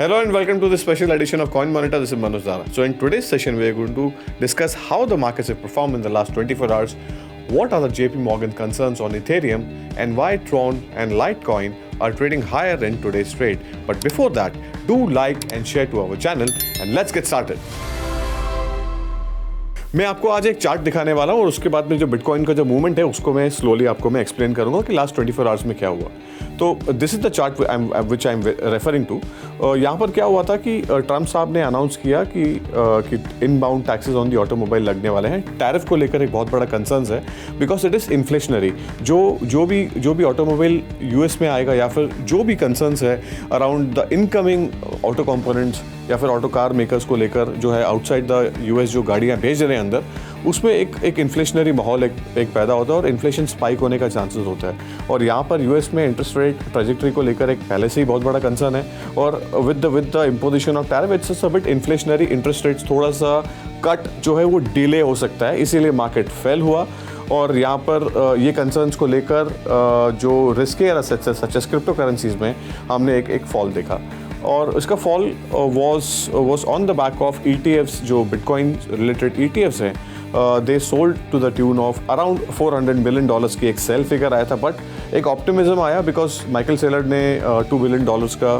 Hello and welcome to this special edition of Coin Monitor. This is Manoj Dara. So in today's session, we are going to discuss how the markets have performed in the last 24 hours, what are the JP Morgan concerns on Ethereum, and why Tron and Litecoin are trading higher in today's trade. But before that, do like and share to our channel and let's get started. मैं आपको आज एक chart दिखाने वाला हूँ और उसके बाद में जो बिटकॉइन का जो मूवमेंट है उसको मैं स्लोली आपको मैं एक्सप्लेन करूँगा कि लास्ट 24 आवर्स में क्या हुआ. तो this is the chart which I am referring to. यहाँ पर क्या हुआ था कि ट्रम्प साहब ने अनाउंस किया कि inbound taxes on the automobile लगने वाले हैं. टैरिफ को लेकर एक बहुत बड़ा कंसर्न है बिकॉज इट इज़ इन्फ्लेशनरी. जो भी ऑटोमोबाइल यूएस में आएगा या फिर जो भी कंसर्न्स है around the incoming auto components या फिर ऑटो कार मेकर्स को लेकर जो है आउटसाइड द यूएस जो गाड़ियाँ भेज रहे हैं अंदर, उसमें एक इन्फ्लेशनरी माहौल एक पैदा होता है और इन्फ्लेशन स्पाइक होने का चांसेस होता है. और यहाँ पर यूएस में इंटरेस्ट रेट ट्रेजेक्टरी को लेकर एक पहले से ही बहुत बड़ा कंसर्न है और with the imposition of tariff it's a bit inflationary. Interest rates थोड़ा सा कट जो है वो डिले हो सकता है, इसीलिए मार्केट फेल हुआ. और यहाँ पर ये कंसर्न्स को लेकर जो रिस्कियर एसेट्स है सच एज क्रिप्टो करेंसीज में हमने एक फॉल देखा और इसका fall was on the back of ETFs. जो बिटकॉइन रिलेटेड ETFs हैं they sold to the tune of around $400 million की एक सेल फिगर आया था. बट एक ऑप्टिमिज्म आया बिकॉज माइकल सेलर ने $2 बिलियन का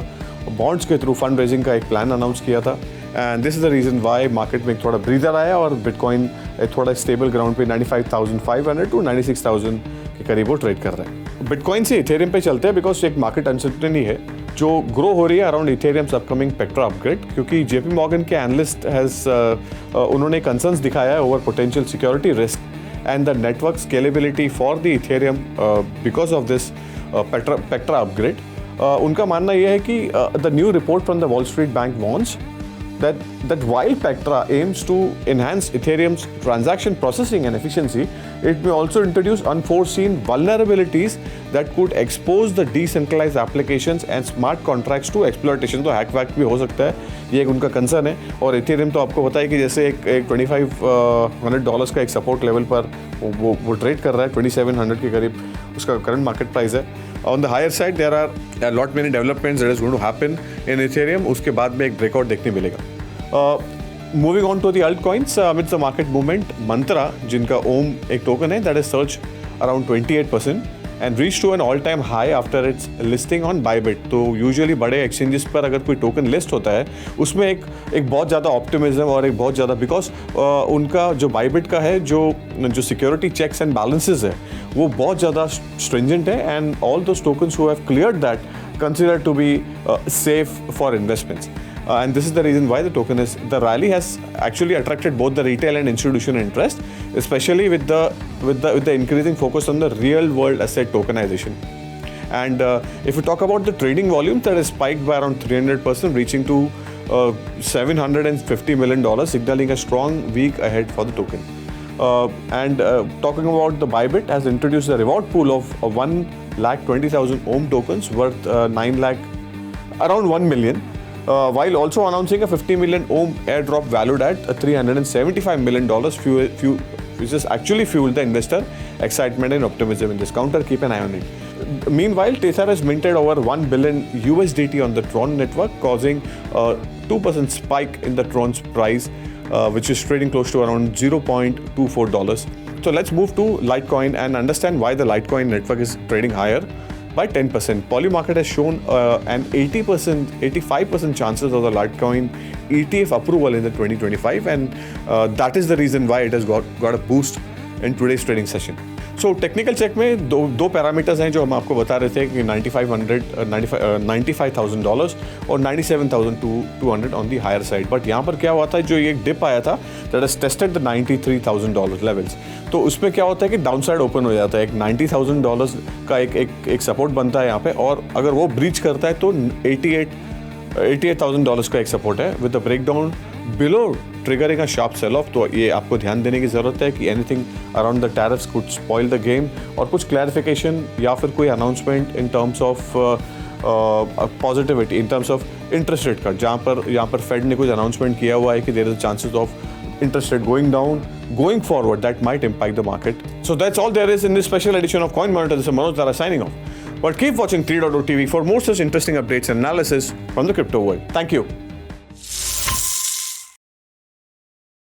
बॉन्ड्स के थ्रू फंड रेजिंग का एक प्लान अनाउंस किया था. And this is the reason why market में थोड़ा ब्रीदर आया और बिटकॉइन थोड़ा स्टेबल ग्राउंड पे 95,500 to 96,000 के करीब वो ट्रेड कर रहे हैं. बिटकॉइन से इथेरियम पे चलते हैं बिकॉज एक मार्केट अनसर्टेनिटी है जो ग्रो हो रही है around Ethereum's upcoming Pectra upgrade. क्योंकि JP मॉर्गन के एनालिस्ट उन्होंने कंसर्न्स दिखाया है over potential security risk and the network scalability for the Ethereum because of this Pectra upgrade. उनका मानना यह है कि the new report from the Wall Street bank warns that while Pectra aims to enhance Ethereum's transaction processing and efficiency, it may also introduce unforeseen vulnerabilities that could expose the decentralized applications and smart contracts to exploitation. तो hack वैक भी हो सकता है, ये एक उनका concern है. और Ethereum तो आपको पता है कि जैसे एक $2,500 का एक सपोर्ट लेवल पर वो ट्रेड कर रहा है. 2,700 के करीब उसका करंट मार्केट प्राइस है. On the higher side, there are a lot many developments that is going to happen in Ethereum. उसके बाद में एक ब्रेकआउट देखने मिलेगा. Moving on to the altcoins, amidst the market movement, Mantra, जिनका ओम एक token है, that is surged around 28% and reached to an all-time high after its listing on Bybit. तो यूजुअली बड़े एक्सचेंजेस पर अगर कोई टोकन लिस्ट होता है उसमें एक बहुत ज़्यादा ऑप्टिमिज्म और एक बहुत ज़्यादा बिकॉज उनका जो Bybit का है जो सिक्योरिटी चेक्स एंड बैलेंसेज है वो बहुत ज़्यादा स्ट्रिंजेंट है and all those tokens who have cleared that consider to be safe for investments. And this is the reason why the rally has actually attracted both the retail and institutional interest, especially with the increasing focus on the real world asset tokenization. And if we talk about the trading volume, that has spiked by around 300%, reaching to $750 million, signaling a strong week ahead for the token. And talking about the Bybit, has introduced a reward pool of 1,20,000 ohm tokens worth around 1 million. While also announcing a 50 million ohm airdrop valued at $375 million, which has actually fueled the investor excitement and optimism in this counter. Keep an eye on it. Meanwhile, Tether has minted over $1 billion USDT on the Tron network, causing a 2% spike in the Tron's price, which is trading close to around $0.24. So let's move to Litecoin and understand why the Litecoin network is trading higher by 10%. Polymarket has shown an 85% chances of the Litecoin ETF approval in the 2025 and that is the reason why it has got a boost in today's trading session. So technical check में दो parameters हैं जो हम आपको बता रहे थे कि $95,000 और $97,200 on the higher side. But यहाँ पर क्या हुआ था, जो ये डिप आया था that has tested the $93,000 levels. तो उसमें क्या होता है कि डाउन साइड ओपन हो जाता है. एक $90,000 का एक सपोर्ट बनता है यहाँ पे और अगर वो ब्रीच करता है तो $88,000 का एक सपोर्ट है with the breakdown below triggering a sharp sell off. तो ये आपको ध्यान देने की ज़रूरत है कि anything around the tariffs could spoil the game और कुछ क्लैरिफिकेशन या फिर कोई announcement in terms of positivity in terms of interest rate cut, यहाँ पर फेड ने कुछ अनाउंसमेंट किया हुआ है कि there is chances of interest rate going down going forward that might impact the market. So that's all there is in this special edition of Coin Monitor. This is Manoj Dara signing off. But keep watching 3.0 TV for more such interesting updates and analysis from the crypto world. Thank you.